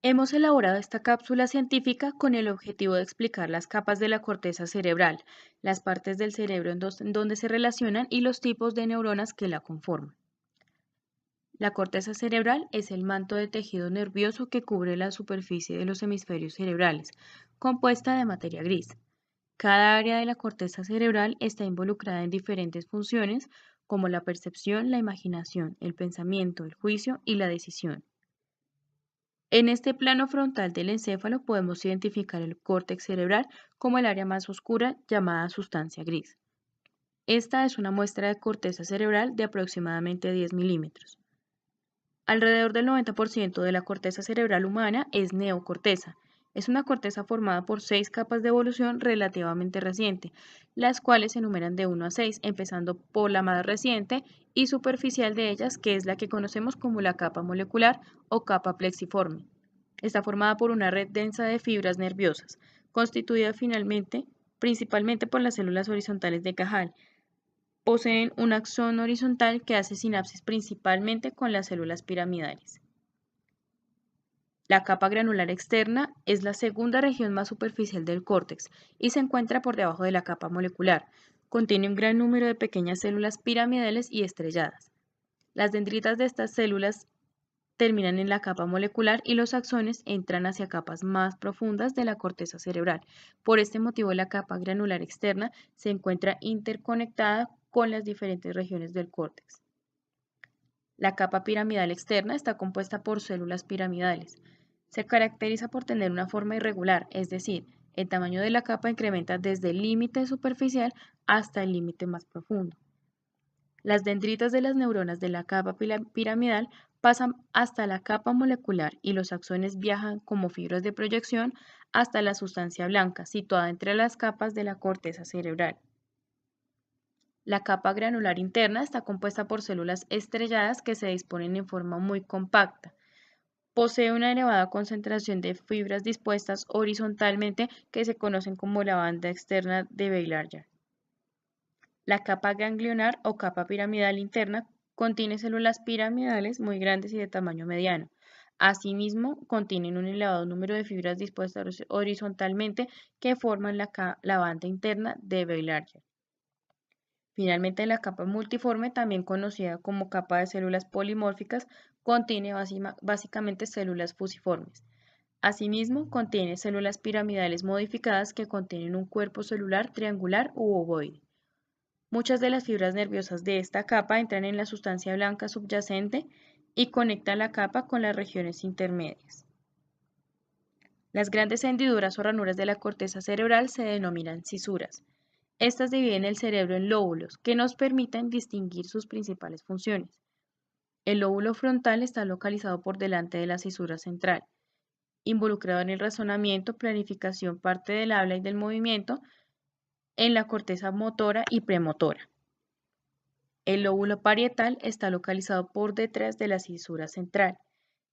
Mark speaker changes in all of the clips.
Speaker 1: Hemos elaborado esta cápsula científica con el objetivo de explicar las capas de la corteza cerebral, las partes del cerebro en donde se relacionan y los tipos de neuronas que la conforman. La corteza cerebral es el manto de tejido nervioso que cubre la superficie de los hemisferios cerebrales, compuesta de materia gris. Cada área de la corteza cerebral está involucrada en diferentes funciones como la percepción, la imaginación, el pensamiento, el juicio y la decisión. En este plano frontal del encéfalo podemos identificar el córtex cerebral como el área más oscura llamada sustancia gris. Esta es una muestra de corteza cerebral de aproximadamente 10 milímetros. Alrededor del 90% de la corteza cerebral humana es neocorteza. Es una corteza formada por 6 capas de evolución relativamente reciente, las cuales se enumeran de 1 a 6, empezando por la más reciente y superficial de ellas, que es la que conocemos como la capa molecular o capa plexiforme. Está formada por una red densa de fibras nerviosas, constituida principalmente por las células horizontales de Cajal. Poseen un axón horizontal que hace sinapsis principalmente con las células piramidales. La capa granular externa es la segunda región más superficial del córtex y se encuentra por debajo de la capa molecular. Contiene un gran número de pequeñas células piramidales y estrelladas. Las dendritas de estas células terminan en la capa molecular y los axones entran hacia capas más profundas de la corteza cerebral. Por este motivo, la capa granular externa se encuentra interconectada con las diferentes regiones del córtex. La capa piramidal externa está compuesta por células piramidales. Se caracteriza por tener una forma irregular, es decir, el tamaño de la capa incrementa desde el límite superficial hasta el límite más profundo. Las dendritas de las neuronas de la capa piramidal pasan hasta la capa molecular y los axones viajan como fibras de proyección hasta la sustancia blanca, situada entre las capas de la corteza cerebral. La capa granular interna está compuesta por células estrelladas que se disponen en forma muy compacta. Posee una elevada concentración de fibras dispuestas horizontalmente que se conocen como la banda externa de Baillarger. La capa ganglionar o capa piramidal interna contiene células piramidales muy grandes y de tamaño mediano. Asimismo, contienen un elevado número de fibras dispuestas horizontalmente que forman la banda interna de Baillarger. Finalmente, la capa multiforme, también conocida como capa de células polimórficas, contiene básicamente células fusiformes. Asimismo, contiene células piramidales modificadas que contienen un cuerpo celular triangular u ovoide. Muchas de las fibras nerviosas de esta capa entran en la sustancia blanca subyacente y conectan la capa con las regiones intermedias. Las grandes hendiduras o ranuras de la corteza cerebral se denominan cisuras. Estas dividen el cerebro en lóbulos que nos permiten distinguir sus principales funciones. El lóbulo frontal está localizado por delante de la cisura central, involucrado en el razonamiento, planificación, parte del habla y del movimiento, en la corteza motora y premotora. El lóbulo parietal está localizado por detrás de la cisura central,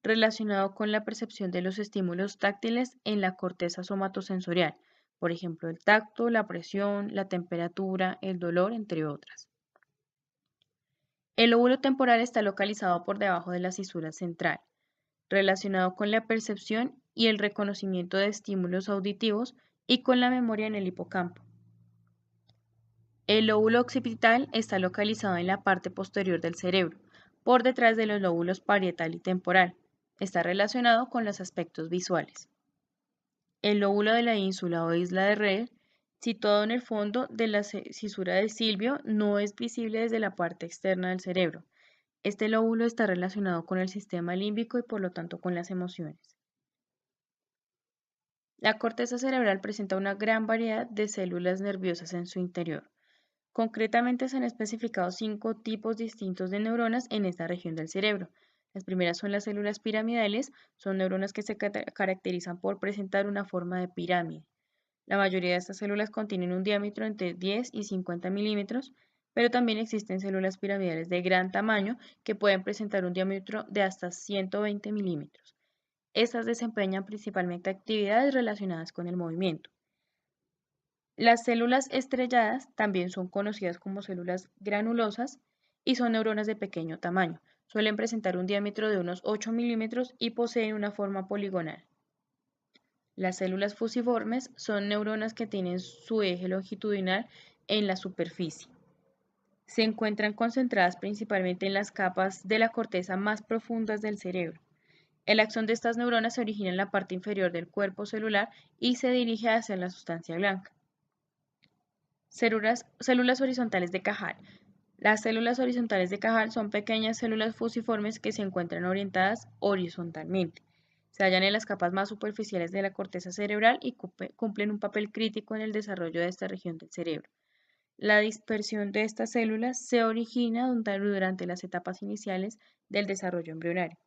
Speaker 1: relacionado con la percepción de los estímulos táctiles en la corteza somatosensorial, por ejemplo, el tacto, la presión, la temperatura, el dolor, entre otras. El lóbulo temporal está localizado por debajo de la cisura central, relacionado con la percepción y el reconocimiento de estímulos auditivos y con la memoria en el hipocampo. El lóbulo occipital está localizado en la parte posterior del cerebro, por detrás de los lóbulos parietal y temporal. Está relacionado con los aspectos visuales. El lóbulo de la ínsula o isla de Rey, situado en el fondo de la cisura de Silvio, no es visible desde la parte externa del cerebro. Este lóbulo está relacionado con el sistema límbico y por lo tanto con las emociones. La corteza cerebral presenta una gran variedad de células nerviosas en su interior. Concretamente se han especificado 5 tipos distintos de neuronas en esta región del cerebro. Las primeras son las células piramidales, son neuronas que se caracterizan por presentar una forma de pirámide. La mayoría de estas células contienen un diámetro entre 10 y 50 milímetros, pero también existen células piramidales de gran tamaño que pueden presentar un diámetro de hasta 120 milímetros. Estas desempeñan principalmente actividades relacionadas con el movimiento. Las células estrelladas también son conocidas como células granulosas y son neuronas de pequeño tamaño. Suelen presentar un diámetro de unos 8 milímetros y poseen una forma poligonal. Las células fusiformes son neuronas que tienen su eje longitudinal en la superficie. Se encuentran concentradas principalmente en las capas de la corteza más profundas del cerebro. El axón de estas neuronas se origina en la parte inferior del cuerpo celular y se dirige hacia la sustancia blanca. Células horizontales de Cajal. Las células horizontales de Cajal son pequeñas células fusiformes que se encuentran orientadas horizontalmente. Se hallan en las capas más superficiales de la corteza cerebral y cumplen un papel crítico en el desarrollo de esta región del cerebro. La dispersión de estas células se origina durante las etapas iniciales del desarrollo embrionario.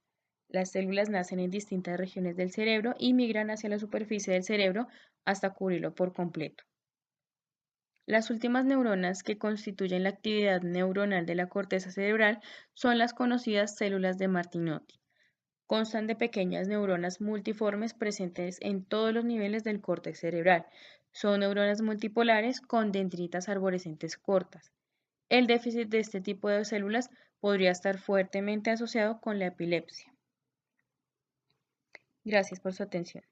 Speaker 1: Las células nacen en distintas regiones del cerebro y migran hacia la superficie del cerebro hasta cubrirlo por completo. Las últimas neuronas que constituyen la actividad neuronal de la corteza cerebral son las conocidas células de Martinotti. Constan de pequeñas neuronas multiformes presentes en todos los niveles del córtex cerebral. Son neuronas multipolares con dendritas arborescentes cortas. El déficit de este tipo de células podría estar fuertemente asociado con la epilepsia. Gracias por su atención.